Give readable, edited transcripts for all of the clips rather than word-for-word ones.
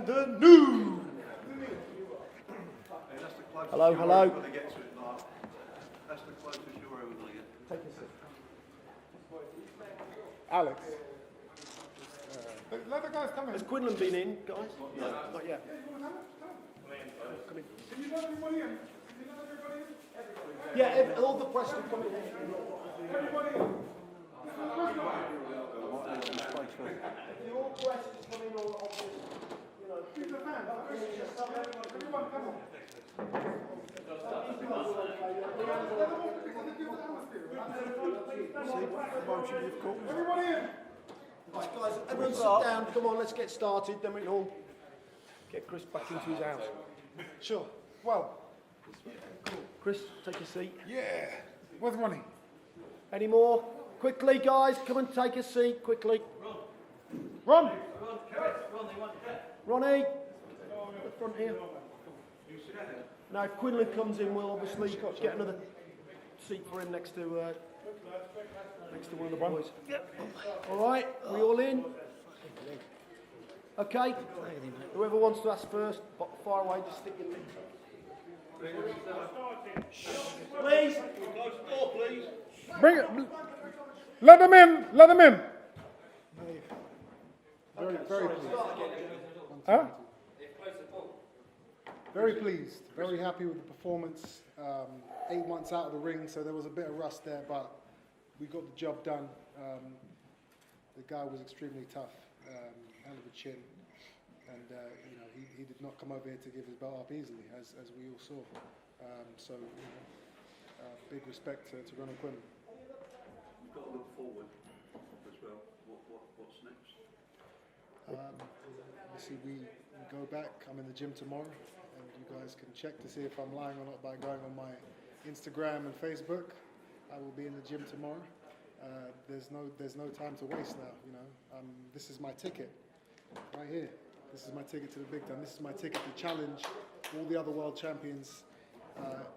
and the new. Hello, hello. That's the closest you're ever going to get. Take a seat. Alex. Let the guys come in. Has Quinlan been in, guys? No, not yet. Come in. Can you let everybody in? Yeah, all the press will come in. Everybody in. If the all press is coming all obvious, you know. Keep the fan. Everyone, come on. Everybody in. Right, guys, everyone sit down. Come on, let's get started. Then we can all get Chris back into his house. Sure. Well. Chris, take a seat. Yeah. Where's Ronnie? Any more? Quickly, guys, come and take a seat, quickly. Ron. Ronnie, at the front here. Now, if Quinlan comes in, we'll obviously get another seat for him next to one of the boys. All right, we all in? Okay. Whoever wants to ask first, far away, just stick your things up. Please. Bring it. Let them in. Let them in. Very pleased. Huh? Very pleased. Very happy with the performance. 8 months out of the ring, so there was a bit of rust there, but we got the job done. The guy was extremely tough, hell of a chin, and you know he did not come over here to give his belt up easily, as we all saw. So you know, big respect to Ronald Quinlan. You've got to look forward as well. What's next? Obviously, we go back. I'm in the gym tomorrow, and you guys can check to see if I'm lying or not by going on my Instagram and Facebook. I will be in the gym tomorrow. There's no time to waste now. You know, this is my ticket right here. This is my ticket to the big time. This is my ticket to challenge all the other world champions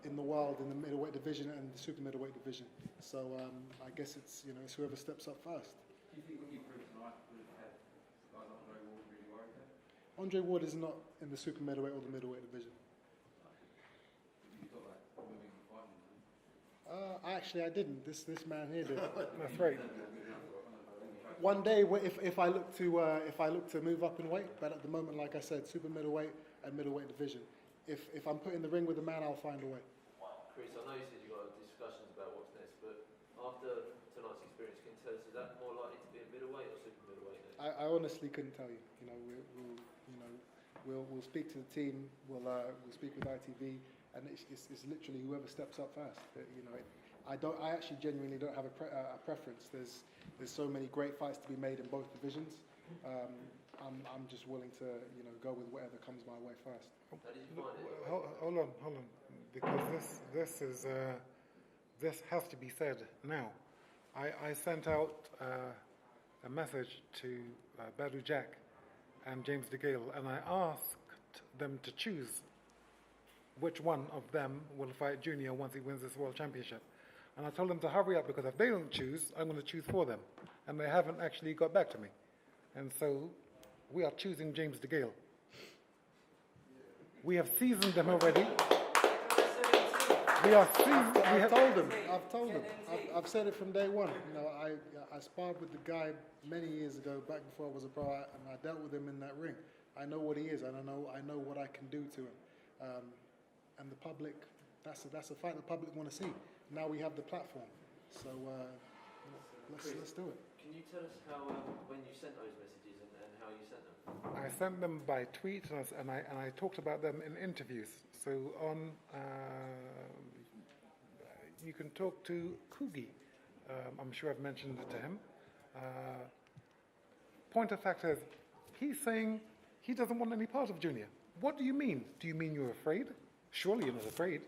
in the world in the middleweight division and the super middleweight division. So I guess it's it's whoever steps up first. Do you think what you proved tonight would have had guys like Andre Ward really worried there? Andre Ward is not in the super middleweight or the middleweight division. You thought that moving and fighting? Actually, I didn't. This man here did. That's right. One day, if I look to move up in weight, but at the moment, like I said, super middleweight and middleweight division. If I'm put in the ring with a man, I'll find a way. Chris, I know you said you've got discussions about what's next, but after tonight's experience, can you tell us, is that more likely to be a middleweight or super middleweight next? I honestly couldn't tell you. We'll speak to the team. We'll speak with ITV, and it's literally whoever steps up first. I actually genuinely don't have a preference. There's so many great fights to be made in both divisions. I'm just willing to go with whatever comes my way first. Hold on, because this has to be said now. I sent out a message to Badou Jack and James DeGale, and I asked them to choose which one of them will fight Junior once he wins this world championship. And I told them to hurry up, because if they don't choose, I'm going to choose for them. And they haven't actually got back to me. And so we are choosing James DeGale. We have seasoned them already. We are seasoned. I've told him. I've said it from day one. I sparred with the guy many years ago, back before I was a pro, and I dealt with him in that ring. I know what he is, and I know what I can do to him. And the public, that's a fight the public want to see. Now we have the platform, so let's do it. Can you tell us how when you sent those messages and how you sent them? I sent them by tweet, and I talked about them in interviews. So on, you can talk to Kugi. I'm sure I've mentioned it to him. Point of fact is, he's saying he doesn't want any part of Junior. What do you mean? Do you mean you're afraid? Surely you're not afraid.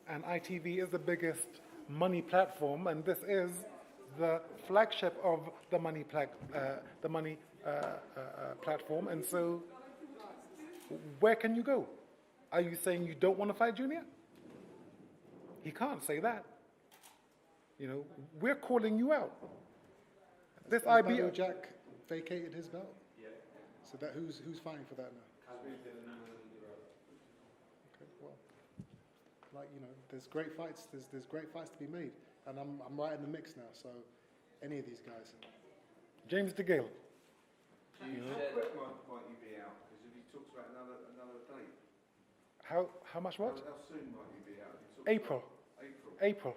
And ITV is the biggest money platform, and this is the flagship of the money platform. And so, where can you go? Are you saying you don't want to fight Junior? He can't say that. We're calling you out. This IBO Jack vacated his belt. Yeah. So that who's fighting for that now? Okay, well, like there's great fights. There's great fights to be made, and I'm right in the mix now. So any of these guys. James DeGale. How quick might you be out? Because if he talks about another date. How much what? How soon might you be out? April. April.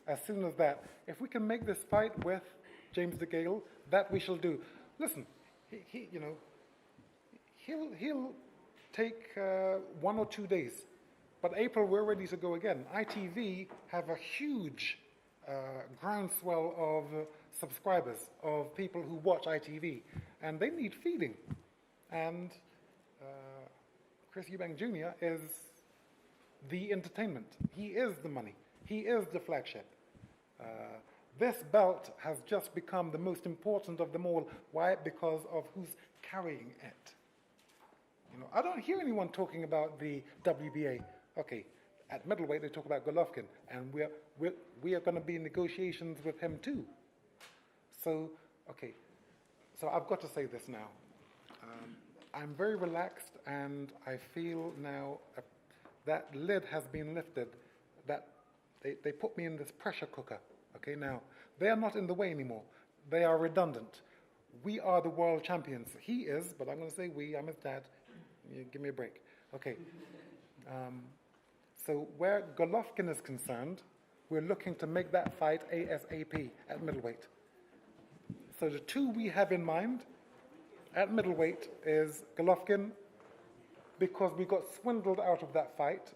As soon as that. If we can make this fight with James DeGale, that we shall do. Listen, he'll take 1 or 2 days. But April, we're ready to go again. ITV have a huge groundswell of subscribers, of people who watch ITV, and they need feeding. And Chris Eubank Jr. is the entertainment. He is the money. He is the flagship. This belt has just become the most important of them all. Why? Because of who's carrying it. I don't hear anyone talking about the WBA. Okay, at middleweight they talk about Golovkin, and we are going to be in negotiations with him too. So, okay, so I've got to say this now. I'm very relaxed, and I feel now that lid has been lifted, that they put me in this pressure cooker. Okay, now, they are not in the way anymore. They are redundant. We are the world champions. He is, but I'm going to say we, I'm his dad. Give me a break. Okay. So where Golovkin is concerned, we're looking to make that fight ASAP at middleweight. So the two we have in mind at middleweight is Golovkin, because we got swindled out of that fight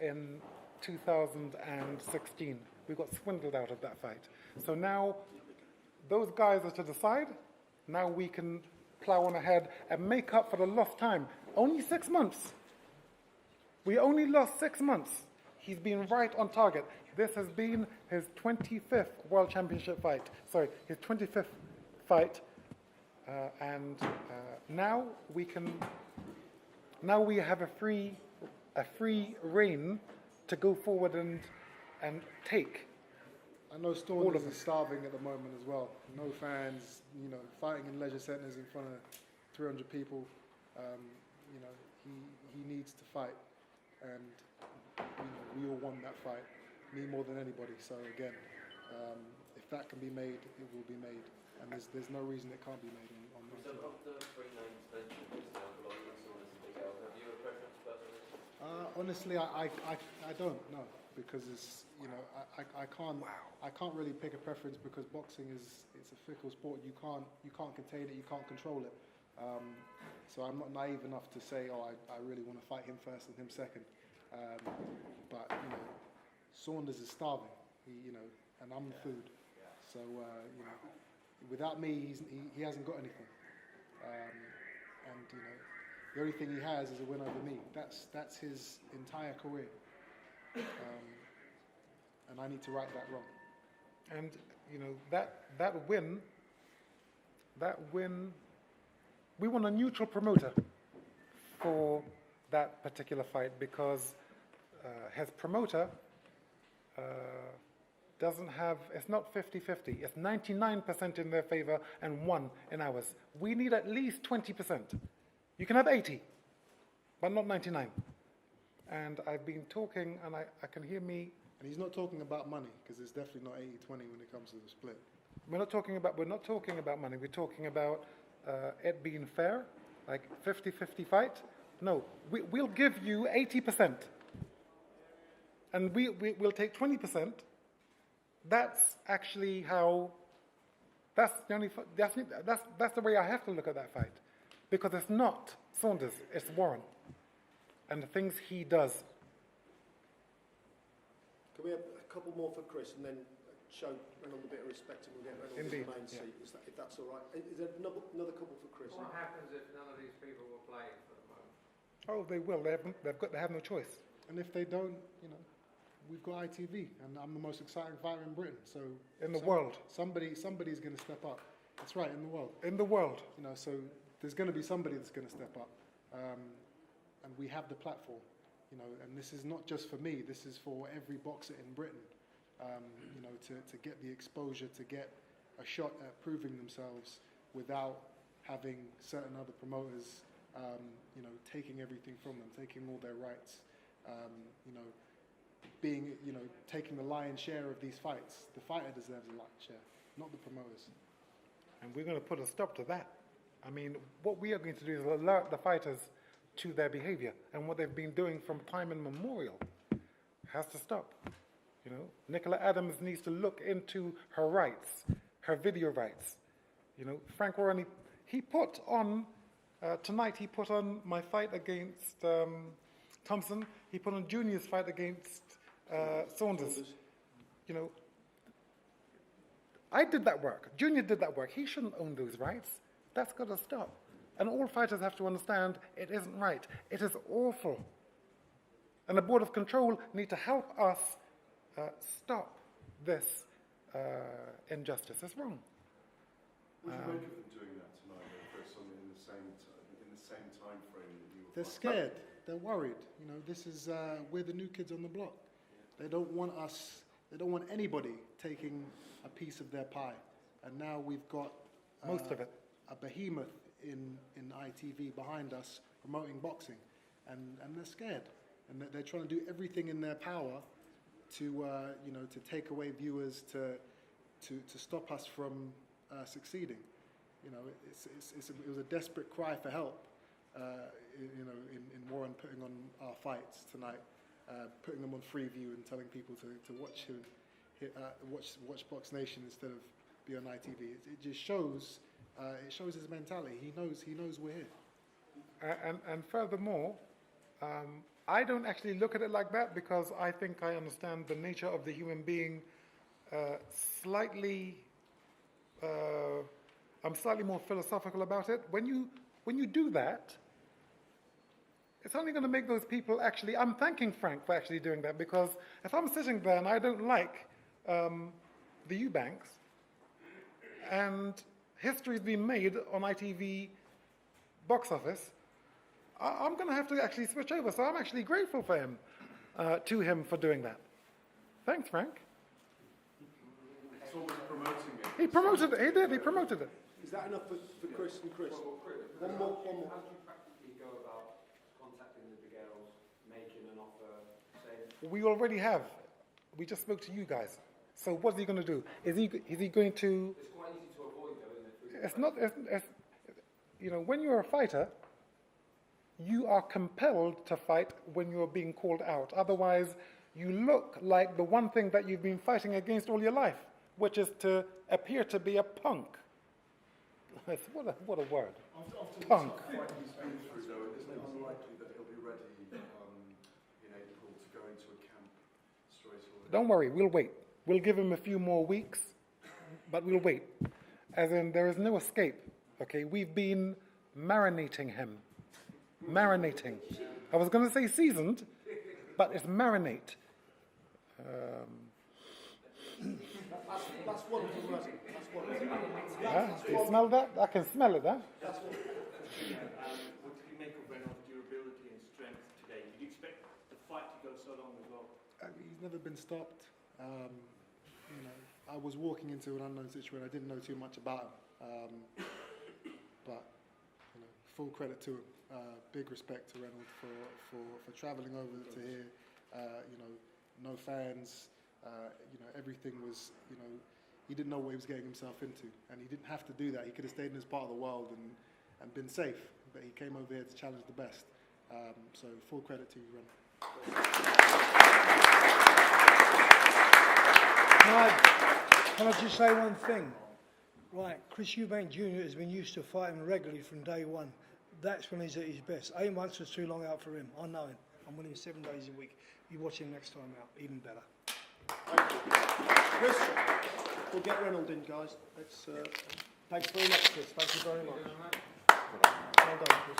in 2016. We got swindled out of that fight. So now those guys are to the side. Now we can plow on ahead and make up for the lost time. Only 6 months. We only lost 6 months. He's been right on target. This has been his 25th World Championship fight. Sorry, his 25th fight. And now we have a free reign to go forward and take. I know Saunders is starving at the moment as well. No fans, fighting in leisure centres in front of 300 people. He needs to fight, and we all want that fight, me more than anybody. So again, if that can be made, it will be made, and there's no reason it can't be made on that. So of the three names mentioned, just now, Golovkin, Saunders, and DeGale, have you a preference personally? Honestly, I don't know, because it's I can't really pick a preference, because boxing it's a fickle sport. You can't contain it, you can't control it. So I'm not naive enough to say, I really want to fight him first and him second. But Saunders is starving, and I'm the food. So without me, he hasn't got anything. And the only thing he has is a win over me. That's his entire career. And I need to right that wrong. And that win, we want a neutral promoter for that particular fight, because his promoter doesn't have, it's not 50-50, it's 99% in their favor and 1 in ours. We need at least 20%. You can have 80, but not 99. And I've been talking, and I can hear me. And he's not talking about money, because it's definitely not 80-20 when it comes to the split. We're not talking about money. We're talking about it being fair, like 50-50 fight. No, we'll give you 80%, and we'll take 20%. That's actually how. That's the way I have to look at that fight, because it's not Saunders, it's Warren, and the things he does. Can we have a couple more for Chris, and then show Reynolds a bit of respect, and we'll get Reynolds in the main seat, if that's all right. Is there another couple for Chris? What happens if none of these people were playing for the moment? Oh, they will. They have no choice. And if they don't, we've got ITV, and I'm the most exciting fighter in Britain. So in the world, somebody's going to step up. That's right, in the world. In the world. So there's going to be somebody that's going to step up, and we have the platform. And this is not just for me. This is for every boxer in Britain. To get the exposure, to get a shot at proving themselves, without having certain other promoters, you know, taking everything from them, taking all their rights, you know, being, you know, taking the lion's share of these fights. The fighter deserves a lion's share, not the promoters. And we're going to put a stop to that. I mean, what we are going to do is alert the fighters to their behavior, and what they've been doing from time immemorial has to stop. You know, Nicola Adams needs to look into her rights, her video rights. You know, Frank Warren, he put on, tonight he put on my fight against Thompson, he put on Junior's fight against Saunders. You know, I did that work. Junior did that work. He shouldn't own those rights. That's got to stop. And all fighters have to understand it isn't right. It is awful. And the Board of Control need to help us stop this injustice. It's wrong. What do you make of them doing that tonight, Chris, in the same time frame that you were They're scared. They're worried. You know, this is we're the new kids on the block. They don't want us. They don't want anybody taking a piece of their pie. And now we've got Most of it. A behemoth in ITV behind us promoting boxing, and they're scared, and they're trying to do everything in their power to you know, to take away viewers, to stop us from succeeding. You know, it was a desperate cry for help. You know, in Warren putting on our fights tonight, putting them on Freeview and telling people to watch Box Nation instead of be on ITV. It just shows. It shows his mentality. He knows we're here. And furthermore, I don't actually look at it like that, because I think I understand the nature of the human being slightly. I'm slightly more philosophical about it. When you do that, it's only going to make those people actually. I'm thanking Frank for actually doing that, because if I'm sitting there and I don't like the Eubanks, and history's been made on ITV box office, I'm going to have to actually switch over. So I'm actually grateful for him, to him for doing that. Thanks, Frank. It's always promoting it. He promoted it. He did. He promoted it. Is that enough for Chris and Chris? One more. How do you practically go about contacting the girls, making an offer, saying... We already have. We just spoke to you guys. So what's he going to do? Is he going to... It's quite easy to avoid, though, isn't it? It's not... you know, when you're a fighter, you are compelled to fight when you're being called out. Otherwise, you look like the one thing that you've been fighting against all your life, which is to appear to be a punk. What a word. Punk. Fight he's been through, though, isn't it unlikely that he'll be ready in April to go into a camp straight away? Don't worry, we'll wait. We'll give him a few more weeks, but we'll wait. As in, there is no escape, okay? We've been marinating him. Marinating. I was going to say seasoned, but it's marinate. That's one for us. That's one. Do you smell that? I can smell it, huh? That's one. What did you make of Reynolds' durability and strength today? Did you expect the fight to go so long as well? He's never been stopped. You know, I was walking into an unknown situation. I didn't know too much about him, but you know, full credit to him. Big respect to Reynolds for travelling over to here. You know, no fans. You know, everything was. You know, he didn't know what he was getting himself into, and he didn't have to do that. He could have stayed in his part of the world and been safe, but he came over here to challenge the best. So full credit to you, Reynolds. Can I just say one thing? Right, Chris Eubank Jr. has been used to fighting regularly from day one. That's when he's at his best. 8 months was too long out for him. I know him. I'm winning 7 days a week. You watch him next time out, even better. Thank you. Chris, we'll get Reynolds in, guys. Thanks very much, Chris. Thank you very much. Well done, Chris.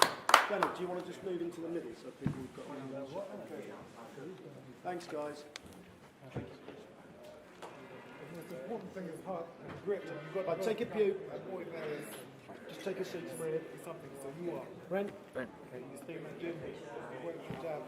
Reynolds, do you want to just move into the middle so people have got Thanks, guys. The important thing is heart and grit. And you've got Right, take a pew. Just take a seat. Something. So you are. Brent? Okay, you stay in that gym. You work your job.